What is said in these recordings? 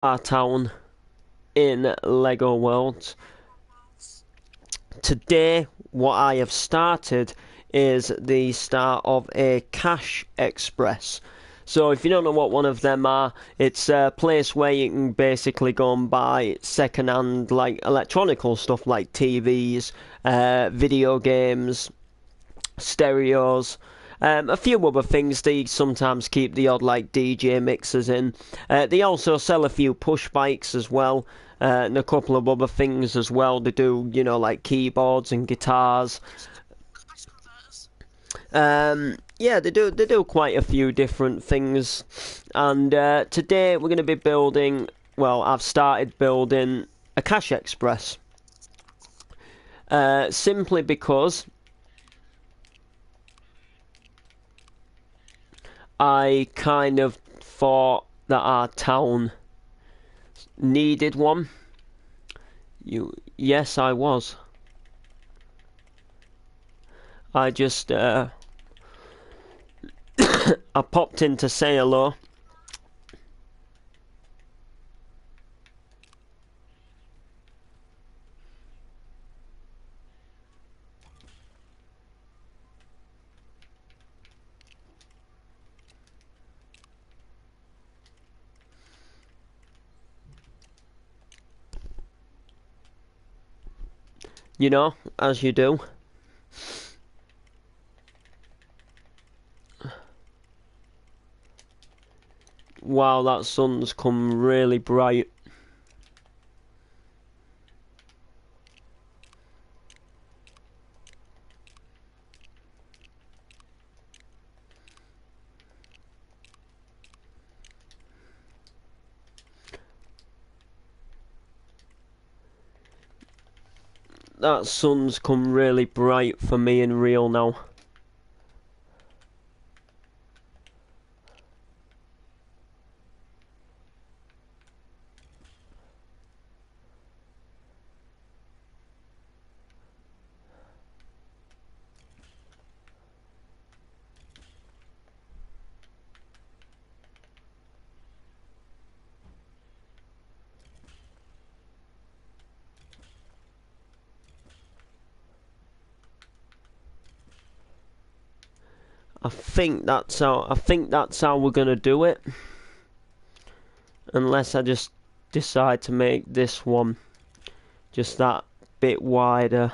our town in Lego Worlds. Today, what I have started is the start of a Cash Express. So if you don't know what one of them are, it's a place where you can basically go and buy second-hand like electronical stuff like TVs, video games, stereos, a few other things. They sometimes keep the odd like DJ mixers in. They also sell a few push bikes as well, and a couple of other things as well. They do, like keyboards and guitars. Yeah, they do quite a few different things. And today we're going to be building. Well, I've started building a Cash Express. Simply because I kind of thought that our town needed one. Yes, I was. I just, I popped in to say hello. As you do. Wow, that sun's come really bright. That sun's come really bright for me in real now. I think that's how we're gonna do it. Unless I just decide to make this one just that bit wider.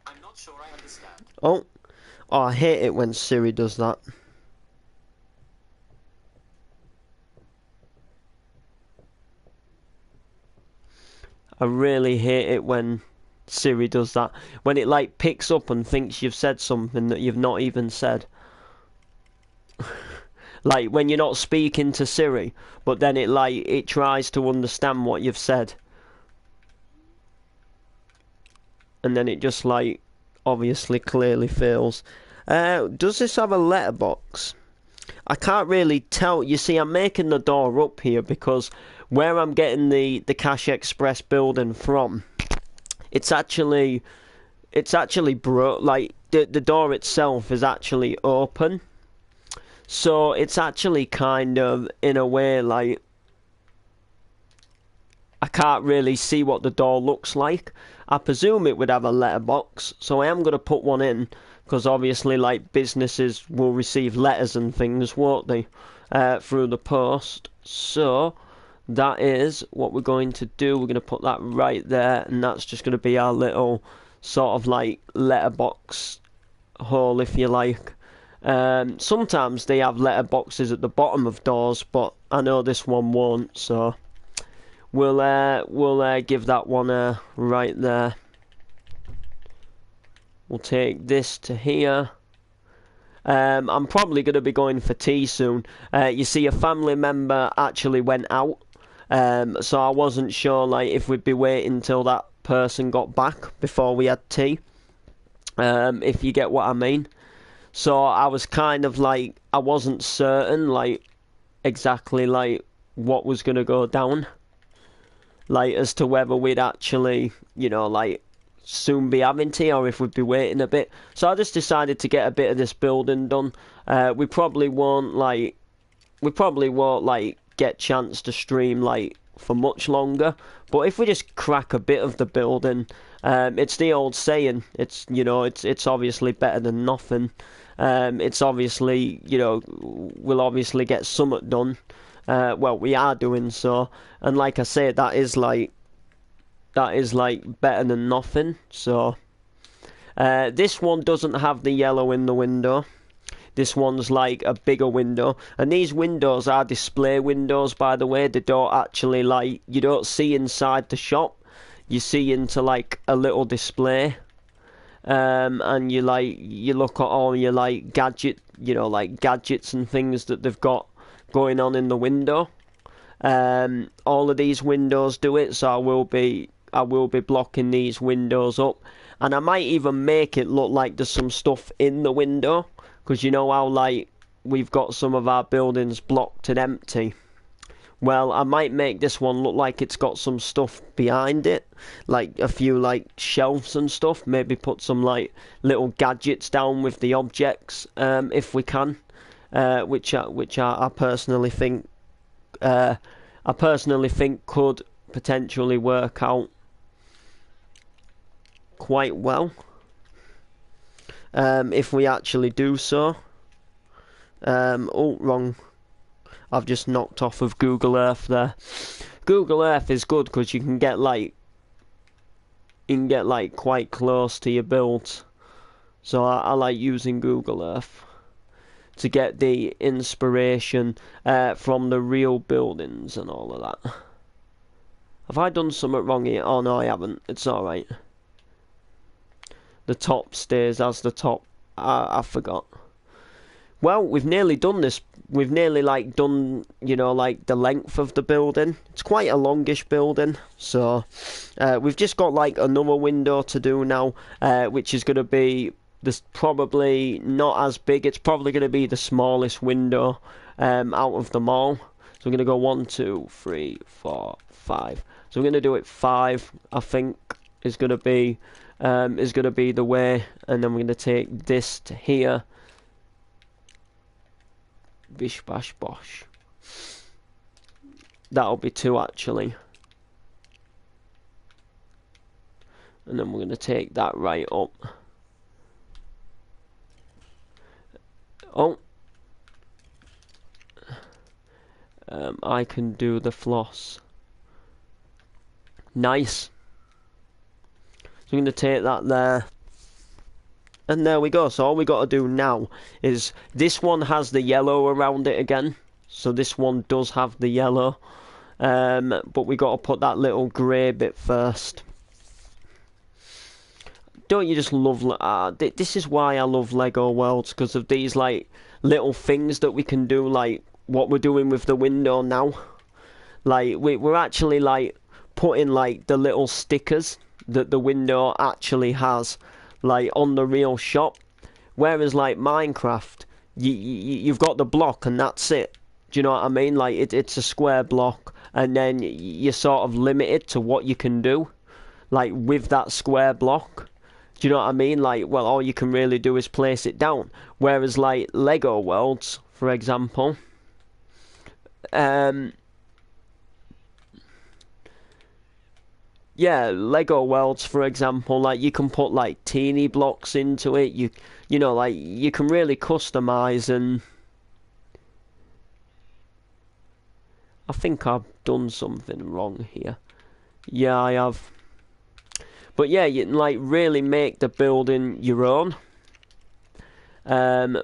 I'm not sure I understand. Oh, I hate it when Siri does that. I really hate it when Siri does that. When it like picks up and thinks you've said something that you've not even said. Like when you're not speaking to Siri, but then it tries to understand what you've said. And then it just obviously clearly fails. Does this have a letterbox? I can't really tell. You see, I'm making the door up here because where I'm getting the Cash Express building from, it's actually broke. Like the door itself is actually open, so it's actually kind of in a way like I can't really see what the door looks like. I presume it would have a letterbox, so I am going to put one in because obviously, like businesses will receive letters and things, won't they, through the post. So that is what we're going to do. We're going to put that right there, and that's just going to be our little sort of like letterbox hole, if you like. Sometimes they have letterboxes at the bottom of doors, but I know this one won't, so we'll give that one right there. We'll take this to here. I'm probably going to be going for tea soon. You see, a family member actually went out, so I wasn't sure like if we'd be waiting till that person got back before we had tea. If you get what I mean. So I was kind of like I wasn't certain like exactly like what was going to go down, like as to whether we'd actually like soon be having tea or if we'd be waiting a bit. So I just decided to get a bit of this building done. We probably won't get chance to stream like for much longer, but if we just crack a bit of the building, it's the old saying, it's obviously better than nothing. It's obviously, we'll obviously get something done. Well, we are doing so, and like I say, that is like better than nothing. So this one doesn't have the yellow in the window. This one's like a bigger window, and these windows are display windows, by the way. They don't actually you don't see inside the shop. You see into like a little display, and you look at all your gadgets and things that they've got going on in the window. All of these windows do it, so I will be blocking these windows up, and I might even make it look like there's some stuff in the window, because you know how we've got some of our buildings blocked and empty. Well, I might make this one look like it's got some stuff behind it, like a few shelves and stuff. Maybe put some little gadgets down with the objects, if we can, which I personally think could potentially work out quite well, if we actually do so. Oh, wrong. I've just knocked off of Google Earth there. Google Earth is good because you can get quite close to your builds. So I like using Google Earth to get the inspiration from the real buildings and all of that. Have I done something wrong here? Oh no, I haven't. It's alright. The top stays as the top. I forgot. Well, we've nearly done this. We've nearly done, the length of the building. It's quite a longish building. So we've just got another window to do now, which is going to be this, probably not as big. It's probably going to be the smallest window out of them all. So we're going to go 1, 2, 3, 4, 5. So we're going to do it 5. I think is going to be the way, and then we're going to take this to here. Bish bash bosh. That'll be 2 actually. And then we're going to take that right up. Oh. I can do the floss. Nice. So I'm going to take that there. And there we go. So all we got to do now is, this one has the yellow around it again. So this one does have the yellow. But we got to put that little grey bit first. Don't you just love... this is why I love Lego Worlds, because of these little things that we can do, what we're doing with the window now. We're actually putting the little stickers that the window actually has on the real shop, whereas Minecraft, you've got the block and that's it. Do you know what I mean? It's a square block, and then you're sort of limited to what you can do with that square block. Do you know what I mean? Well, all you can really do is place it down, whereas Lego Worlds, for example, yeah, Lego Worlds, for example, you can put teeny blocks into it. You can really customize, and I think I've done something wrong here. Yeah, I have. But yeah, you can really make the building your own,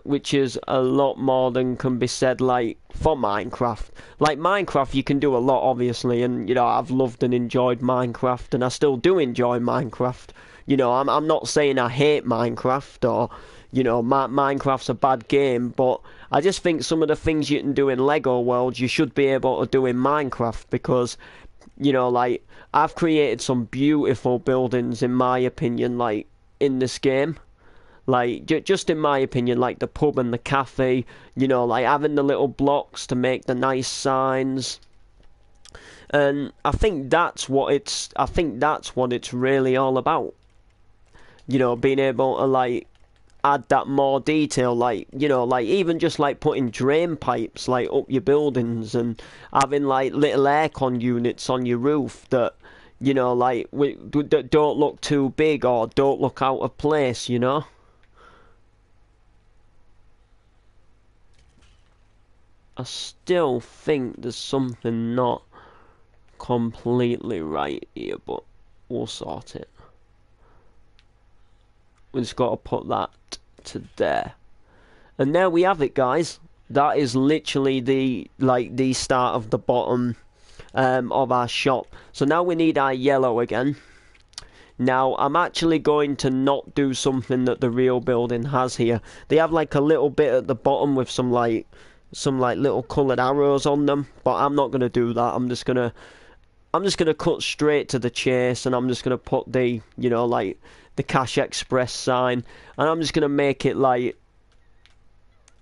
which is a lot more than can be said for Minecraft. Minecraft, you can do a lot, obviously, and I've loved and enjoyed Minecraft, and I still do enjoy Minecraft. I'm not saying I hate Minecraft, or Minecraft's a bad game, but I just think some of the things you can do in Lego Worlds, you should be able to do in Minecraft, because I've created some beautiful buildings, in my opinion, in this game. Just in my opinion, the pub and the cafe, having the little blocks to make the nice signs. And I think that's what it's really all about. you know, being able to like add that more detail, like, you know, like even just like putting drain pipes like up your buildings and having like little aircon units on your roof that, you know, like that don't look too big or don't look out of place, you know. I still think there's something not completely right here, but we'll sort it. We just got to put that to there. And there we have it, guys. That is literally the start of the bottom of our shop. So now we need our yellow again. Now I'm actually going to not do something that the real building has here. They have like a little bit at the bottom with some like little coloured arrows on them, but I'm not gonna do that. I'm just gonna cut straight to the chase, and I'm just gonna put the, you know, like the Cash Express sign, and I'm just gonna make it like,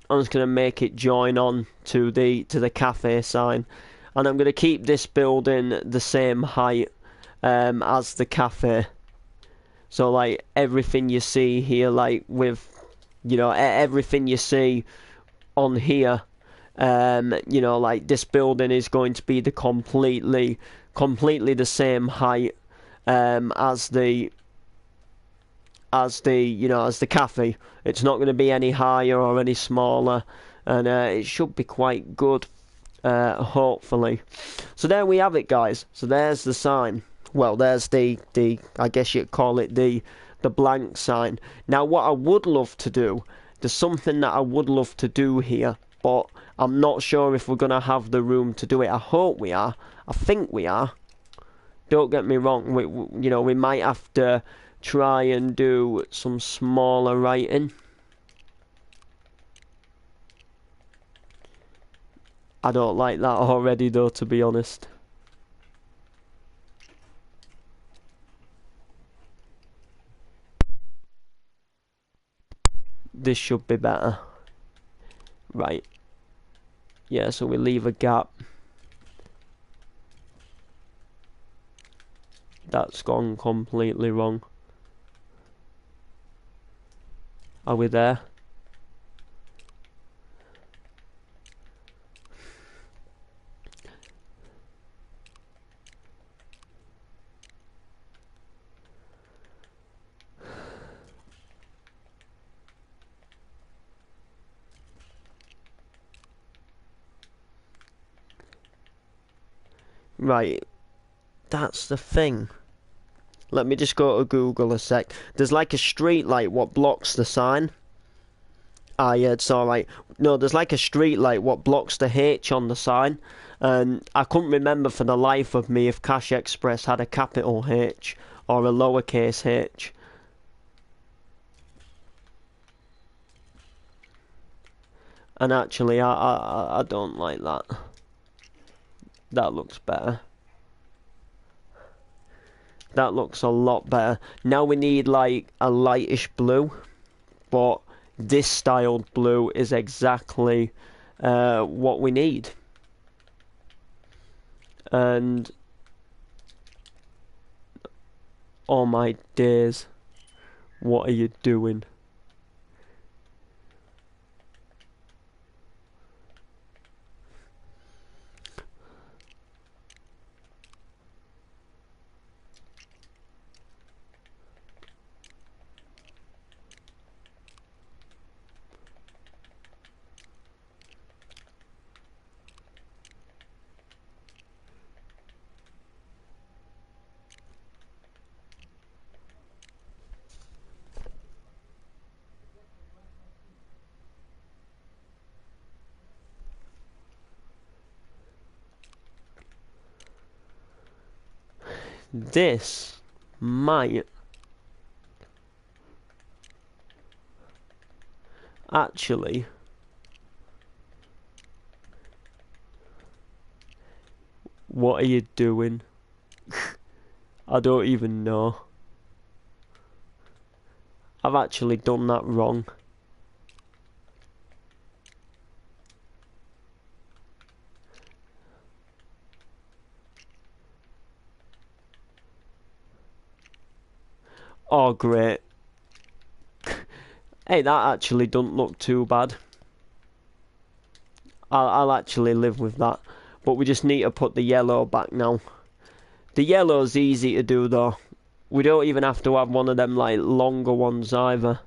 I'm just gonna make it join on to the cafe sign, and I'm gonna keep this building the same height as the cafe. So like everything you see here, like with, you know, everything you see on here, you know, like this building is going to be the completely the same height as the you know, as the cafe. It's not going to be any higher or any smaller, and it should be quite good, hopefully. So there we have it, guys. So there's the sign. Well, there's the I guess you'd call it the blank sign. Now what I would love to do, there's something that I would love to do here, but I'm not sure if we're going to have the room to do it. I hope we are. I think we are. Don't get me wrong, we you know, we might have to try and do some smaller writing. I don't like that already though, to be honest. This should be better. Right. Yeah, so we leave a gap. That's gone completely wrong. Are we there? Right. That's the thing. Let me just go to Google a sec. There's like a street light what blocks the sign. Ah, yeah, it's alright. No, there's like a street light what blocks the H on the sign. And I couldn't remember for the life of me if Cash Express had a capital H or a lowercase h. And actually, I don't like that. That looks better. That looks a lot better. Now we need like a lightish blue, but this styled blue is exactly what we need. And oh my days, what are you doing? This might actually what are you doing? I don't even know. I've actually done that wrong. Oh great. Hey, that actually doesn't look too bad. I'll actually live with that. But we just need to put the yellow back now. The yellow's easy to do though. We don't even have to have one of them like longer ones either.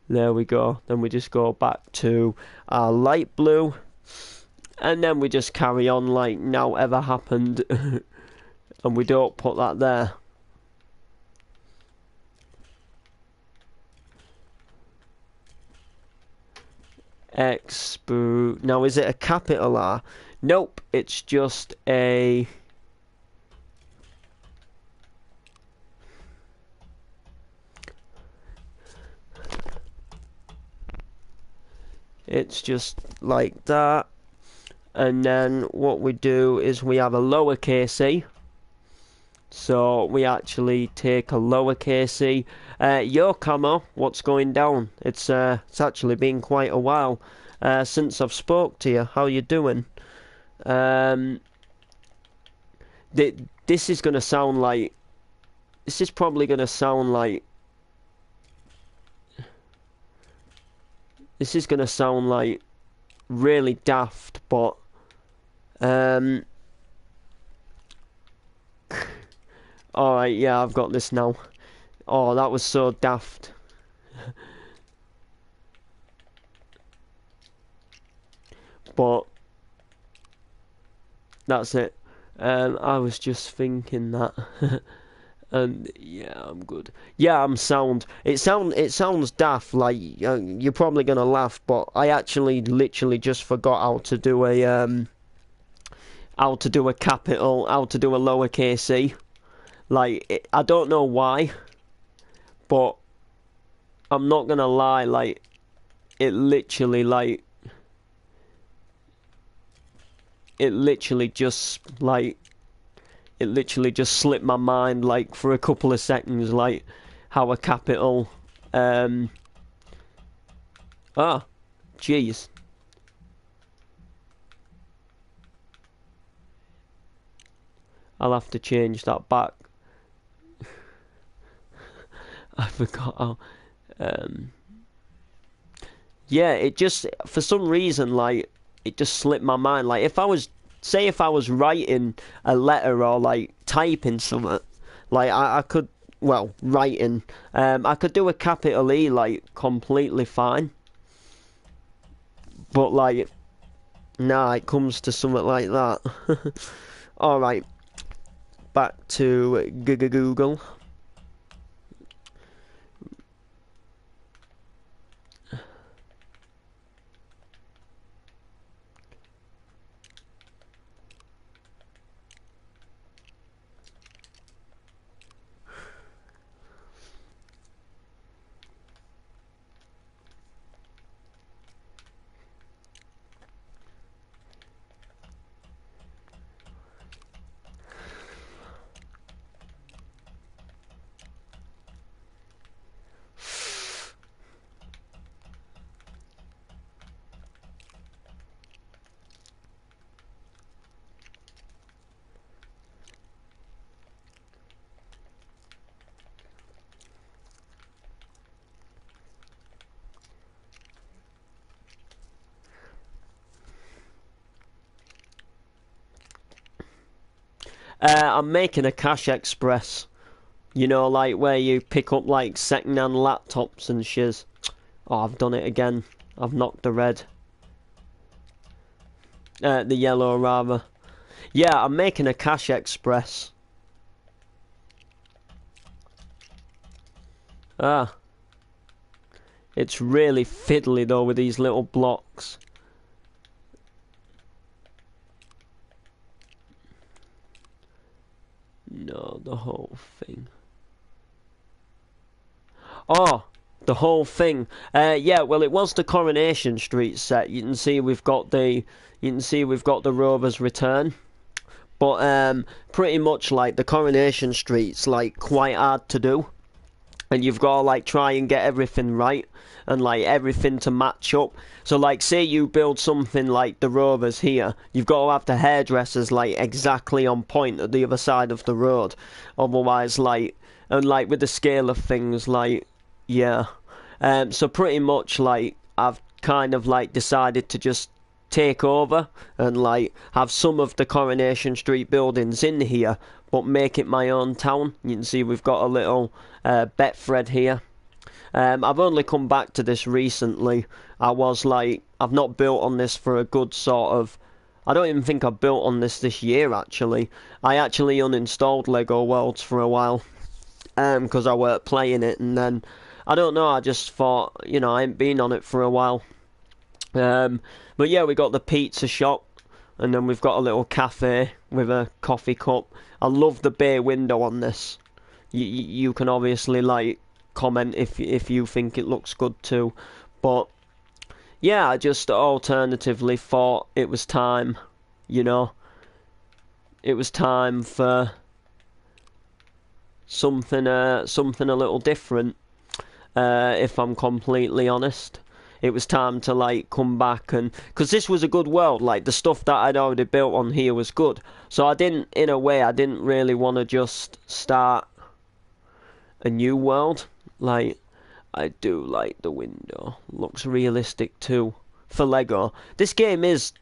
There we go. Then we just go back to our light blue. And then we just carry on like now ever happened. And we don't put that there. Expo. Now is it a capital R? Nope, it's just a... It's just like that. And then what we do is we have a lowercase e. So we actually take a lowercase e. Yo, Camo, what's going down? It's actually been quite a while since I've spoke to you. How you doing? This is gonna sound like... This is probably gonna sound like... This is gonna sound like really daft, but alright, yeah, I've got this now. Oh, that was so daft. But that's it. I was just thinking that. And yeah, I'm good. Yeah, I'm sound. It sounds daft, like you're probably gonna laugh, but I actually literally just forgot how to do a capital, how to do a lowercase e. Like I don't know why, but I'm not gonna lie, like it literally just slipped my mind like for a couple of seconds, like how a capital jeez. I'll have to change that back. I forgot how yeah, it just for some reason like it just slipped my mind. Like if I was writing a letter or like typing something, like I could, well, writing, I could do a capital E like completely fine. But like, nah, it comes to something like that. Alright, back to Google. I'm making a cash express. You know, like where you pick up like second-hand laptops and shiz. Oh, I've done it again. I've knocked the red. The yellow, rather. Yeah, I'm making a cash express. Ah. It's really fiddly though with these little blocks. No, the whole thing. Oh, the whole thing. Yeah, well, it was the Coronation Street set. You can see we've got the Rover's Return. But pretty much like the Coronation Street's like quite hard to do. And you've got to like try and get everything right and like everything to match up. So like say you build something like the Rovers here, you've got to have the hairdressers like exactly on point at the other side of the road. Otherwise like and like with the scale of things, like yeah. So pretty much like I've kind of like decided to just take over and like have some of the Coronation Street buildings in here, but make it my own town. You can see we've got a little Betfred here. I've only come back to this recently. I've not built on this for a good sort of. I don't even think I've built on this year actually. I actually uninstalled Lego Worlds for a while, because I weren't playing it, and then I don't know. I just thought, I ain't been on it for a while. But yeah, we got the pizza shop, and then we've got a little cafe with a coffee cup. I love the bay window on this. You can obviously like comment if you think it looks good too, but yeah, I just alternatively thought it was time, it was time for something a little different. If I'm completely honest, it was time to like come back, and because this was a good world, like the stuff that I'd already built on here was good, so I didn't really want to just start a new world. Like, I do like the window, looks realistic too for Lego. This game is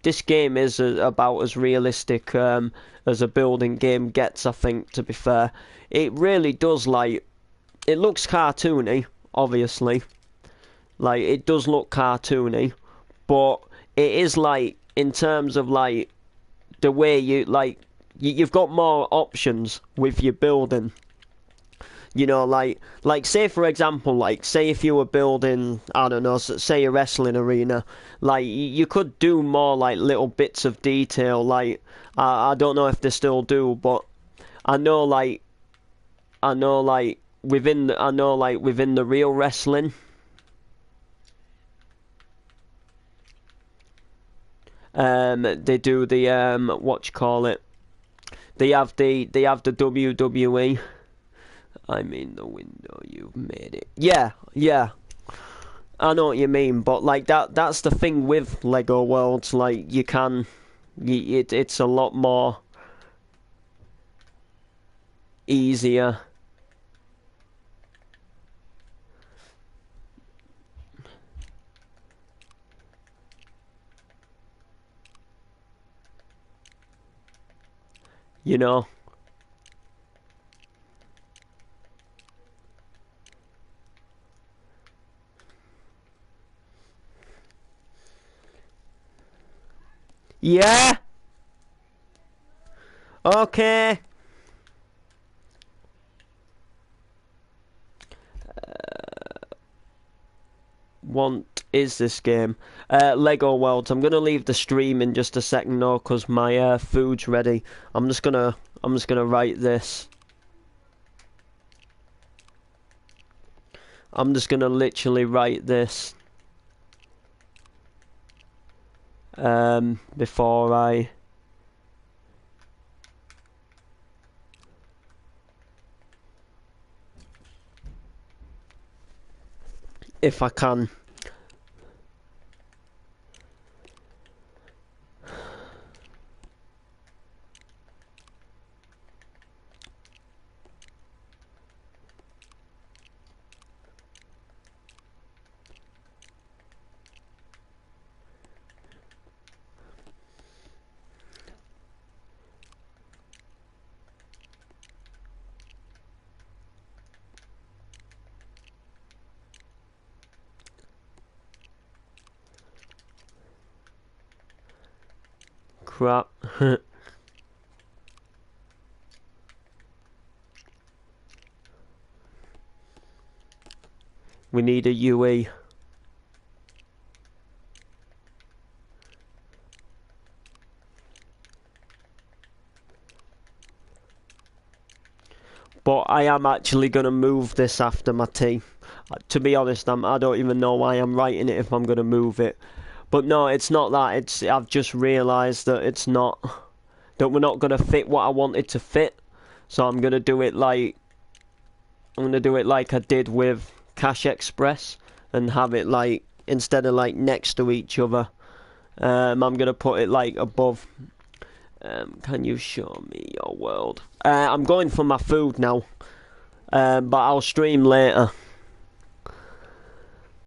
about as realistic as a building game gets, I think, to be fair. It really does, like, it looks cartoony, obviously. Like, it does look cartoony, but it is, like, in terms of, like, the way you've got more options with your building. Like say for example, like say if you were building, I don't know, say a wrestling arena, like you could do more like little bits of detail. Like I don't know if they still do, but I know like within the real wrestling, they do the what you call it? They have the WWE. I mean the window, you've made it. Yeah. I know what you mean, but like that's the thing with Lego Worlds, like it's a lot more easier. You know? Yeah? Okay. What is this game? Lego Worlds. I'm gonna leave the stream in just a second though, cause my food's ready. I'm just gonna write this. I'm just gonna literally write this. Before I. If I can. Crap. We need a UE. But I am actually going to move this after my tea. To be honest, I don't even know why I'm writing it if I'm going to move it. But no, it's not that. I've just realised that it's not. That we're not going to fit what I wanted to fit. So I'm going to do it like. I'm going to do it like I did with Cash Express. And have it like. Instead of like next to each other. I'm going to put it like above. Can you show me your world? I'm going for my food now. but I'll stream later.